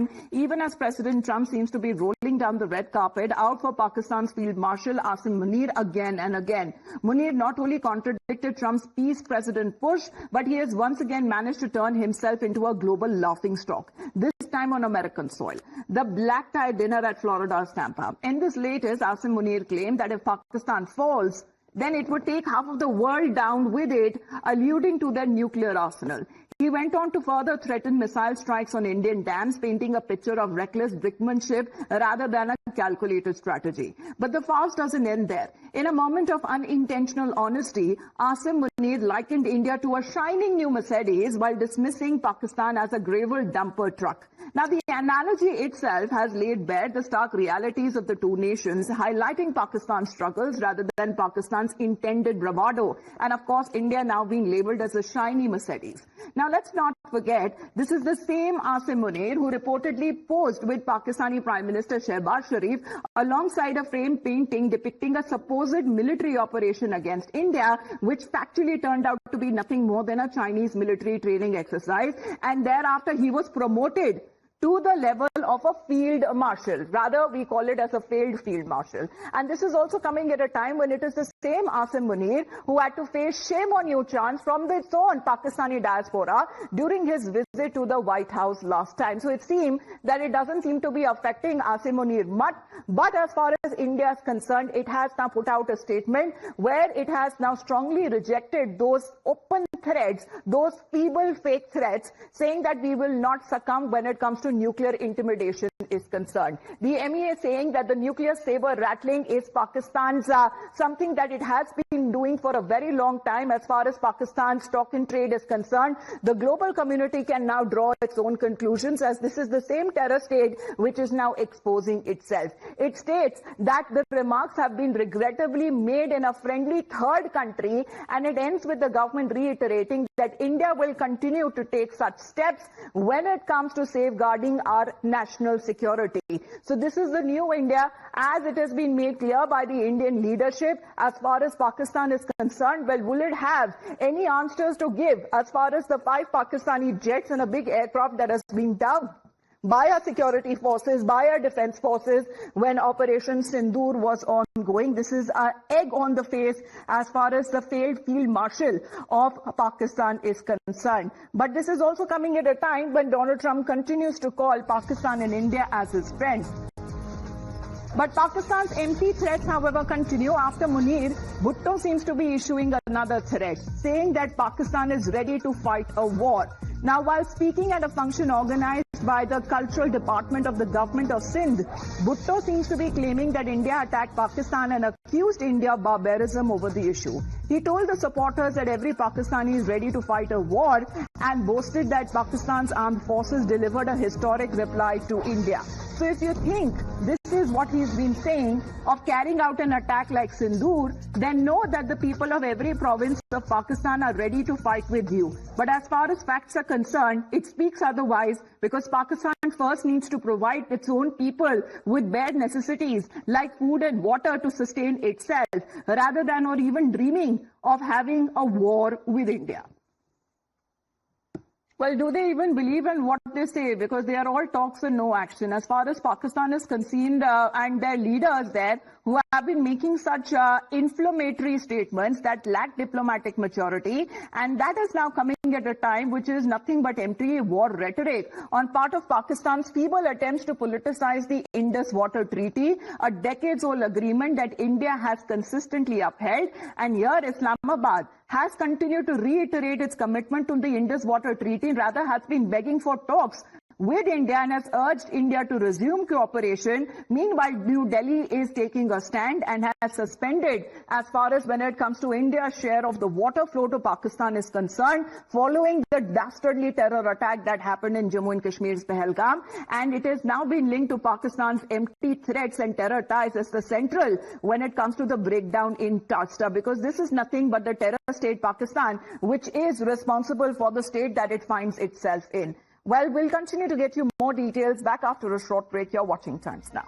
time, even as President Trump seems to be rolling down the red carpet, out for Pakistan's Field Marshal Asim Munir again and again. Munir not only contradicted Trump's peace president push, but he has once again managed to turn himself into a global laughingstock, this time on American soil. The black tie dinner at Florida's Tampa. In this latest, Asim Munir claimed that if Pakistan falls, then it would take half of the world down with it, alluding to their nuclear arsenal. He went on to further threaten missile strikes on Indian dams, painting a picture of reckless brickmanship rather than a calculated strategy. But the farce doesn't end there. In a moment of unintentional honesty, Asim Munir likened India to a shining new Mercedes while dismissing Pakistan as a gravel dumper truck. Now, the analogy itself has laid bare the stark realities of the two nations, highlighting Pakistan's struggles rather than Pakistan's intended bravado. And of course, India now being labeled as a shiny Mercedes. Now, let's not forget, this is the same Asim Munir who reportedly posed with Pakistani Prime Minister Shehbaz Sharif alongside a frame painting depicting a supposed military operation against India, which factually turned out to be nothing more than a Chinese military training exercise. And thereafter, he was promoted to the level of a field marshal. Rather, we call it as a failed field marshal. And this is also coming at a time when it is the same Asim Munir who had to face shame on you chants from its own Pakistani diaspora during his visit to the White House last time. So it seems that it doesn't seem to be affecting Asim Munir much. But as far as India is concerned, it has now put out a statement where it has now strongly rejected those open threats, those feeble fake threats, saying that we will not succumb when it comes to nuclear intimidation is concerned. The MEA saying that the nuclear saber rattling is Pakistan's something that it has been doing for a very long time as far as Pakistan's stock in trade is concerned. The global community can now draw its own conclusions, as this is the same terror state which is now exposing itself. It states that the remarks have been regrettably made in a friendly third country, and it ends with the government reiterating that India will continue to take such steps when it comes to safeguarding our national security. So this is the new India, as it has been made clear by the Indian leadership. As far as Pakistan is concerned, well, will it have any answers to give as far as the 5 Pakistani jets and a big aircraft that has been down by our security forces, by our defense forces when Operation Sindoor was ongoing? This is an egg on the face as far as the failed field marshal of Pakistan is concerned. But this is also coming at a time when Donald Trump continues to call Pakistan and India as his friends. But Pakistan's empty threats, however, continue. After Munir, Bhutto seems to be issuing another threat, saying that Pakistan is ready to fight a war. Now, while speaking at a function organized by the Cultural Department of the Government of Sindh, Bhutto seems to be claiming that India attacked Pakistan and accused India of barbarism over the issue. He told the supporters that every Pakistani is ready to fight a war and boasted that Pakistan's armed forces delivered a historic reply to India. So if you think this is what he's been saying of carrying out an attack like Sindoor, then know that the people of every province of Pakistan are ready to fight with you. But as far as facts are concerned, it speaks otherwise, because Pakistan first needs to provide its own people with bare necessities like food and water to sustain itself, rather than or even dreaming of having a war with India. Well, do they even believe in what they say? Because they are all talks and no action. As far as Pakistan is concerned, and their leaders there who have been making such inflammatory statements that lack diplomatic maturity, and that is now coming at a time which is nothing but empty war rhetoric on part of Pakistan's feeble attempts to politicize the Indus Water Treaty, a decades-old agreement that India has consistently upheld. And here Islamabad has continued to reiterate its commitment to the Indus Water Treaty, rather has been begging for talks with India and has urged India to resume cooperation. Meanwhile, New Delhi is taking a stand and has suspended as far as when it comes to India's share of the water flow to Pakistan is concerned, following the dastardly terror attack that happened in Jammu and Kashmir's Pahalgam. And it has now been linked to Pakistan's empty threats and terror ties as the central when it comes to the breakdown in Tajta, because this is nothing but the terror state Pakistan, which is responsible for the state that it finds itself in. Well, we'll continue to get you more details back after a short break. You're watching Times Now.